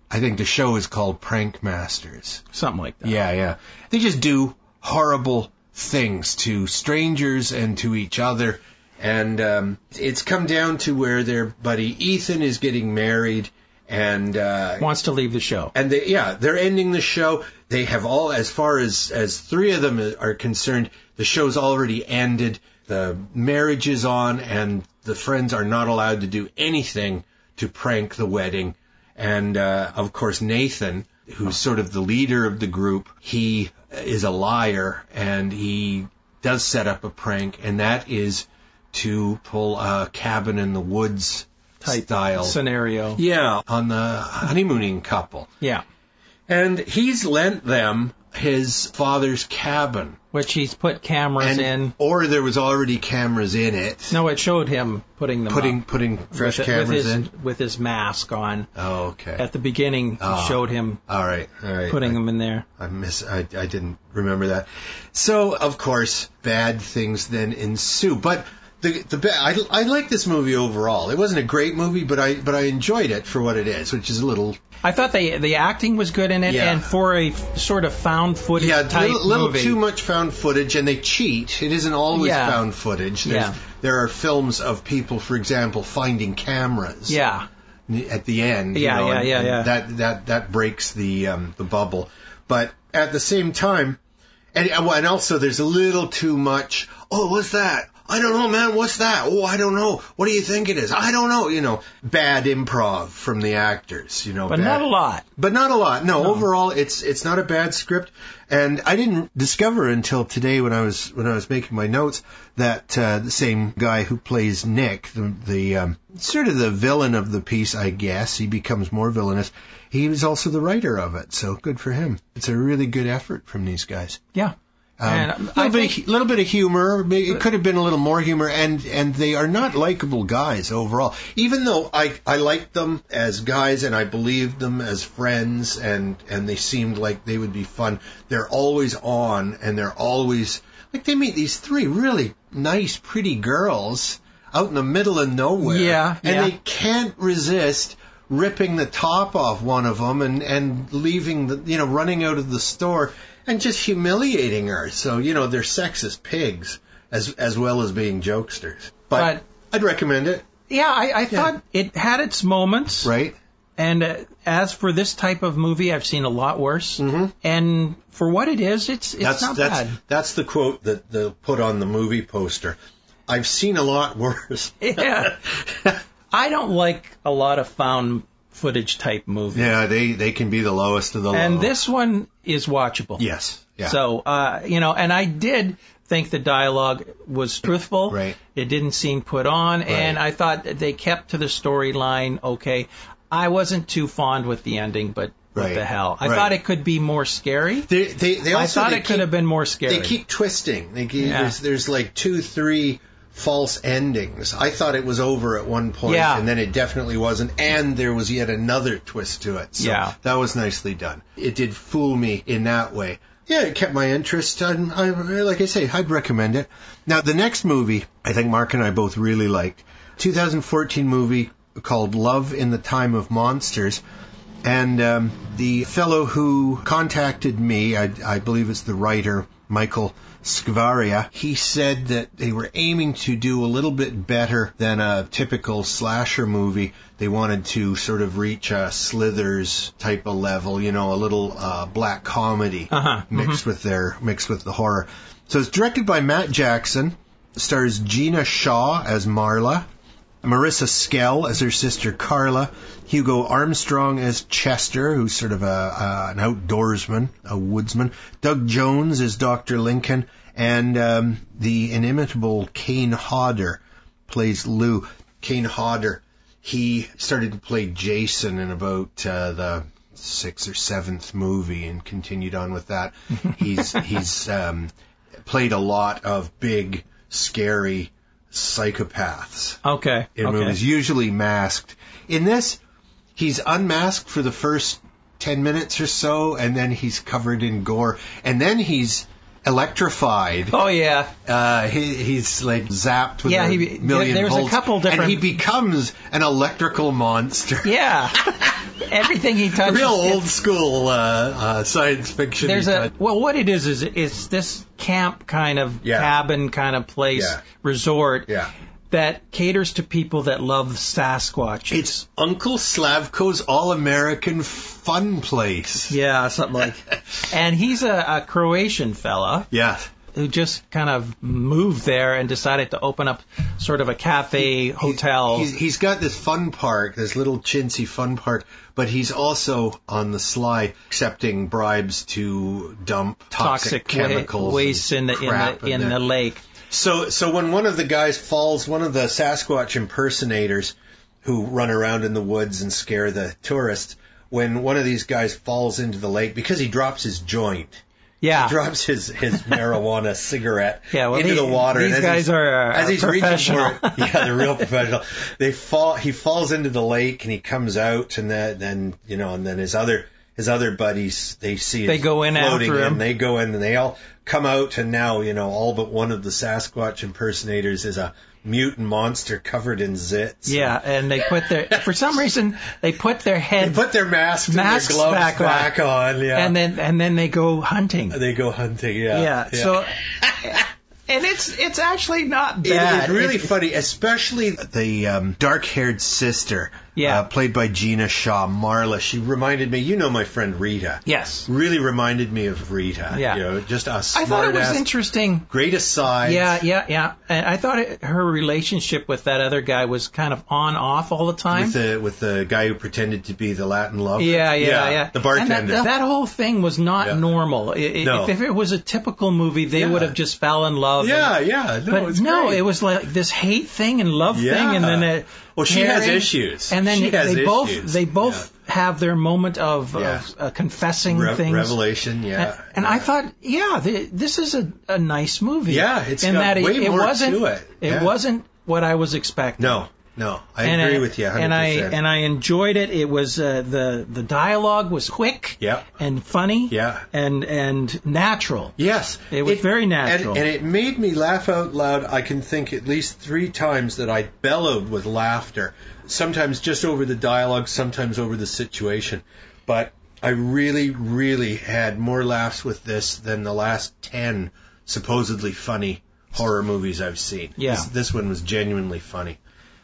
I think the show is called Prank Masters. Something like that. Yeah. They just do horrible things to strangers and to each other. And it's come down to where their buddy Ethan is getting married and wants to leave the show. And they're ending the show. They have all, as far as 3 of them are concerned, the show's already ended. The marriage is on, and the friends are not allowed to do anything to prank the wedding. And, of course, Nathan, who's sort of the leader of the group, he is a liar, and he does set up a prank, and that is to pull a cabin in the woods type style scenario. Yeah, on the honeymooning couple. Yeah. And he's lent them his father's cabin. Which he's put cameras in. Or there was already cameras in it. No, it showed him putting them up. Putting fresh cameras in? With his mask on. Oh, okay. At the beginning, he showed him all right. putting them in there. I didn't remember that. So, of course, bad things then ensue. But I like this movie overall. It wasn't a great movie, but I enjoyed it for what it is, which is a little... I thought the acting was good in it, and for a sort of found footage type little movie. Too much found footage, and they cheat. It isn't always found footage. There are films of people, for example, finding cameras. Yeah. At the end. That breaks the bubble. But at the same time, and also there's a little too much. Oh, what's that? I don't know, man. What's that? Oh, I don't know. What do you think it is? I don't know. Bad improv from the actors. But not a lot. But not a lot. No. Overall, it's not a bad script. And I didn't discover until today when I was making my notes that the same guy who plays Nick, the sort of the villain of the piece, I guess, he becomes more villainous. He was also the writer of it. So good for him. It's a really good effort from these guys. Yeah. A little bit of humor. It could have been a little more humor, and they are not likable guys overall. Even though I liked them as guys and I believed them as friends, and they seemed like they would be fun. They're always on, and they're always like they meet these three really nice, pretty girls out in the middle of nowhere, they can't resist ripping the top off one of them and leaving running out of the store. And just humiliating her. So, they're sexist pigs as well as being jokesters. But I'd recommend it. Yeah, I thought it had its moments. Right. And as for this type of movie, I've seen a lot worse. Mm-hmm. And for what it is, it's not bad. That's the quote that they'll put on the movie poster. I've seen a lot worse. Yeah. I don't like a lot of found footage type movies. Yeah, they can be the lowest of the low. And this one is watchable. Yes. Yeah. So, and I did think the dialogue was truthful. Right. It didn't seem put on, right. And I thought they kept to the storyline okay. I wasn't too fond with the ending, but what the hell. I thought it could be more scary. I thought it could have been more scary. They keep twisting. There's like 2-3 false endings. I thought it was over at one point, and then it definitely wasn't, and there was yet another twist to it. So that was nicely done. It did fool me in that way. Yeah, it kept my interest. Like I say, I'd recommend it. Now, the next movie, I think Mark and I both really liked. 2014 movie called Love in the Time of Monsters. And the fellow who contacted me, I believe it's the writer, Michael Skvaria, he said that they were aiming to do a little bit better than a typical slasher movie. They wanted to sort of reach a Slithers type of level, a little black comedy mixed with the horror. So it's directed by Matt Jackson, stars Gina Shaw as Marla, Marissa Skell as her sister Carla, Hugo Armstrong as Chester, who's sort of an outdoorsman, a woodsman, Doug Jones as Dr. Lincoln, and the inimitable Kane Hodder plays Lou. Kane Hodder, he started to play Jason in about the 6th or 7th movie and continued on with that. He's played a lot of big, scary psychopaths. In movies, usually masked. In this, he's unmasked for the first 10 minutes or so, and then he's covered in gore, and then he's electrified. Oh, yeah. He's like zapped with a million there's volts, a couple different... and he becomes an electrical monster. Yeah. Everything he touches... Real old school science fiction. What it is it's this camp kind of cabin kind of place, resort, that caters to people that love Sasquatch. It's Uncle Slavko's all-American fun place. Yeah, something like that. And he's a Croatian fella. Yeah. Who just kind of moved there and decided to open up sort of a cafe, hotel. He's got this fun park, this little chintzy fun park, but he's also on the sly accepting bribes to dump toxic chemicals waste in the lake. So when one of the guys falls, one of the Sasquatch impersonators who run around in the woods and scare the tourists, when one of these guys falls into the lake, because he drops his joint, he drops his marijuana cigarette into the water. These guys are professional. They're real professional. He falls into the lake and he comes out, and then his other buddies, they go in after him. They go in and they all come out, and now, all but one of the Sasquatch impersonators is a mutant monster covered in zits. Yeah, and they put for some reason, they put their masks and their gloves back on. Yeah. And then they go hunting. Yeah. So, and it's actually not bad. It's really funny, especially the dark-haired sister, played by Gina Shaw, Marla. She reminded me, my friend Rita. Yes. Really reminded me of Rita. Yeah. Just a smart I thought it was interesting. Great aside. Yeah. And I thought her relationship with that other guy was kind of on-off all the time. With the guy who pretended to be the Latin lover. Yeah. The bartender. And that whole thing was not normal. If it was a typical movie, they would have just fell in love. No, it was like this hate thing and love thing, and then she has issues. And then they both have their moment of confessing things. Revelation, yeah. And I thought, this is a nice movie. Yeah, it's got way more to it. It wasn't what I was expecting. No, I agree with you 100%. And I enjoyed it. It was the dialogue was quick and funny and natural. Yes. It was very natural. And it made me laugh out loud. I can think at least 3 times that I bellowed with laughter. Sometimes just over the dialogue, sometimes over the situation. But I really, really had more laughs with this than the last 10 supposedly funny horror movies I've seen. Yeah. This one was genuinely funny.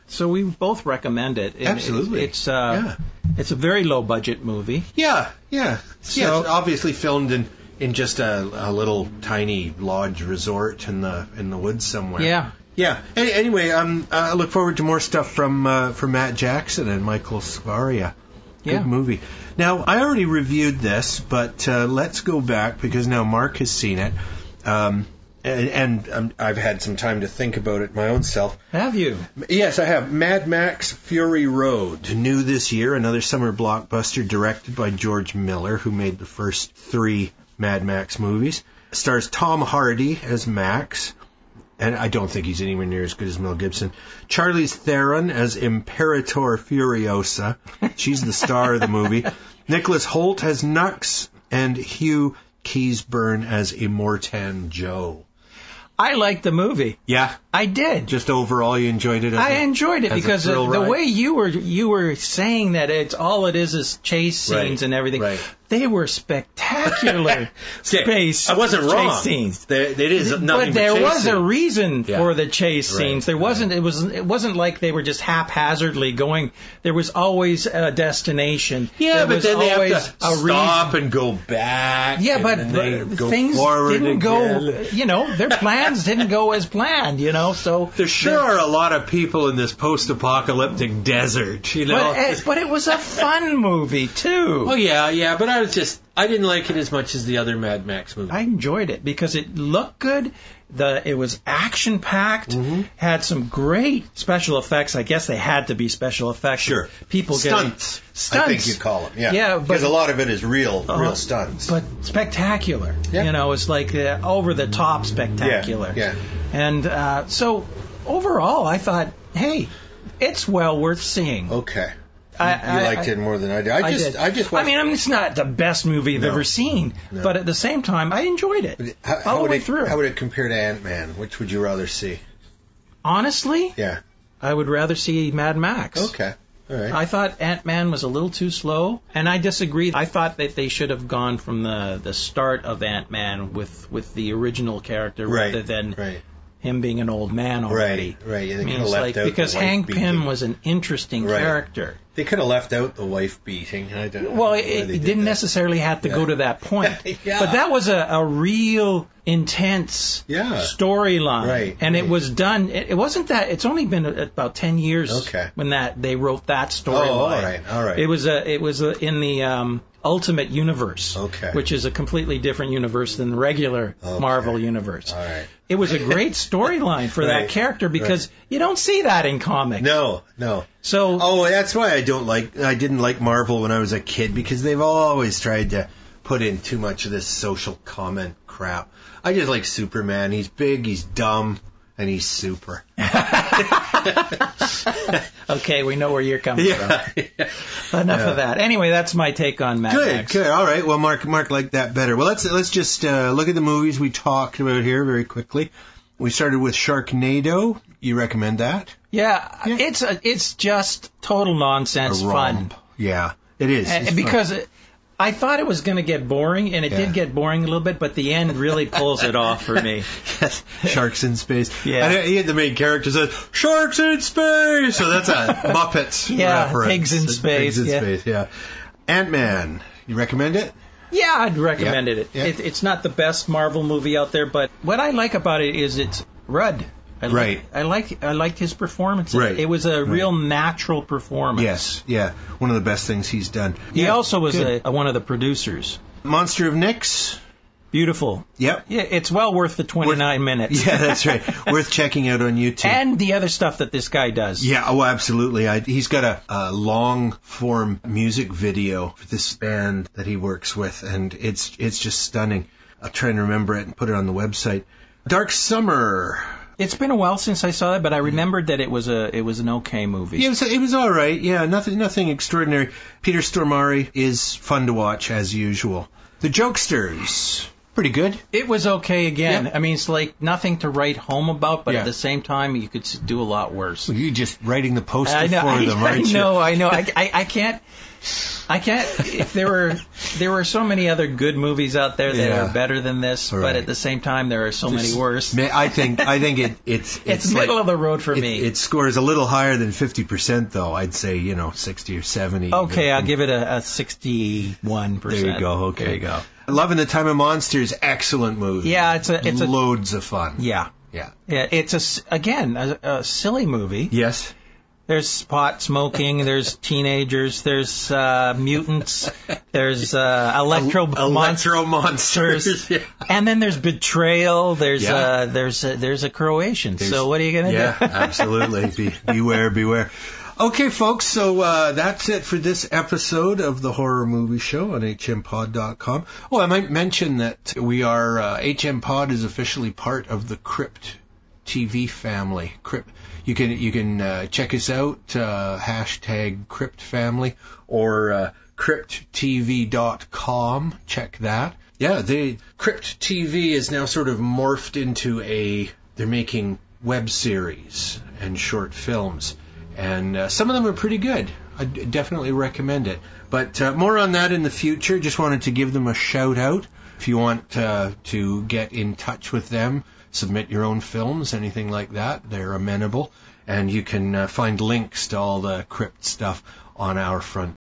So we both recommend it. Absolutely. It's a very low budget movie. Yeah. It's obviously filmed in just a little tiny lodge resort in the woods somewhere. Yeah. Anyway, I look forward to more stuff from Matt Jackson and Michael Savaria. Good movie. Now, I already reviewed this, but let's go back because now Mark has seen it. And I've had some time to think about it my own self. Have you? Yes, I have. Mad Max Fury Road. New this year, another summer blockbuster directed by George Miller, who made the first 3 Mad Max movies. Stars Tom Hardy as Max, and I don't think he's anywhere near as good as Mel Gibson. Charlize Theron as Imperator Furiosa. She's the star of the movie. Nicholas Hoult as Nux, and Hugh Keays-Byrne as Immortan Joe. I liked the movie. Yeah, I did. Just overall, you enjoyed it. I enjoyed it because the way you were saying that it's all it is chase scenes and everything. Right. They were spectacular space. I wasn't wrong. Chase scenes. But there was a reason for the chase scenes. There wasn't. It wasn't like they were just haphazardly going. There was always a destination. Yeah, but then they have to stop and go back. Yeah, but things didn't go. Their plans didn't go as planned. So there sure are a lot of people in this post-apocalyptic desert. But it was a fun movie too. Oh yeah, but I didn't like it as much as the other Mad Max movies. I enjoyed it because it looked good. It was action-packed, had some great special effects. I guess they had to be special effects. Sure. Stunts. I think you call them. Yeah, because a lot of it is real stunts. But spectacular. Yeah. It's like over-the-top spectacular. Yeah. And so overall, I thought, hey, it's well worth seeing. Okay. You liked it more than I did. I just watched. It's not the best movie I've ever seen, but at the same time, I enjoyed it all the way through. How would it compare to Ant-Man? Which would you rather see? Honestly, I would rather see Mad Max. Okay. All right. I thought Ant-Man was a little too slow, and I disagree. I thought that they should have gone from the start of Ant-Man with the original character rather than him being an old man already. Right. They could have left out because Hank Pym was an interesting character. They could have left out the wife beating. It didn't necessarily have to go to that point. But that was a real intense storyline. Right. And it was done. It wasn't that. It's only been about 10 years when they wrote that storyline. All right. It was in the Ultimate Universe, which is a completely different universe than the regular Marvel universe. All right. It was a great storyline for that character because you don't see that in comics. No. So that's why I didn't like Marvel when I was a kid, because they've always tried to put in too much of this social comment crap. I just like Superman. He's big, he's dumb, and he's super. Okay, we know where you're coming from. Enough of that. Anyway, that's my take on Mad Max. Good. All right. Well, Mark liked that better. Well, let's just look at the movies we talked about here very quickly. We started with Sharknado. You recommend that? Yeah. It's just total nonsense fun. Yeah, it is. Because I thought it was going to get boring, and it did get boring a little bit, but the end really pulls it off for me. Yes, sharks in space. Yeah. And he had the main character says, "Sharks in space!" So that's a Muppets reference. Pigs in space. Pigs in space, yeah. Ant-Man, you recommend it? Yeah, I'd recommend it. Yeah. It's not the best Marvel movie out there, but what I like about it is it's Rudd. I liked his performance. Right. It was a real natural performance. Yes, yeah. One of the best things he's done. He also was one of the producers. Monster of Nyx. Beautiful. Yep. Yeah, it's well worth the 29 minutes. Yeah, that's right. Worth checking out on YouTube. And the other stuff that this guy does. Yeah, oh, absolutely. He's got a long-form music video for this band that he works with, and it's just stunning. I'll try and remember it and put it on the website. Dark Summer. It's been a while since I saw it, but I remembered that it was an okay movie. Yeah, it was all right. Yeah, nothing extraordinary. Peter Stormare is fun to watch as usual. The Jokesters. Pretty good. It was okay again. Yep. I mean, it's like nothing to write home about, but at the same time, you could do a lot worse. Well, you're just writing the poster for them, aren't you? I know. I can't. If there were so many other good movies out there that are better than this, but at the same time, there are so many worse. I think it's middle of the road for me. It scores a little higher than 50%, though. I'd say 60 or 70. Okay, I'll give it a 61%. There you go. Okay, there you go. Loving the Time of Monsters, excellent movie. Yeah, it's loads of fun. Yeah. It's a silly movie. Yes. There's pot smoking, there's teenagers, there's mutants, there's electro monsters, and then there's betrayal. There's a Croatian. So what are you gonna do? Yeah, absolutely. Beware. Okay, folks, so that's it for this episode of the Horror Movie Show on hmpod.com. Oh, I might mention that we are, HM Pod is officially part of the Crypt TV family. You can check us out, hashtag Crypt Family, or crypttv.com. Check that. Yeah, the Crypt TV is now sort of morphed into they're making web series and short films. And some of them are pretty good. I definitely recommend it. But more on that in the future. Just wanted to give them a shout out. If you want to get in touch with them, submit your own films, anything like that, they're amenable. And you can find links to all the Crypt stuff on our front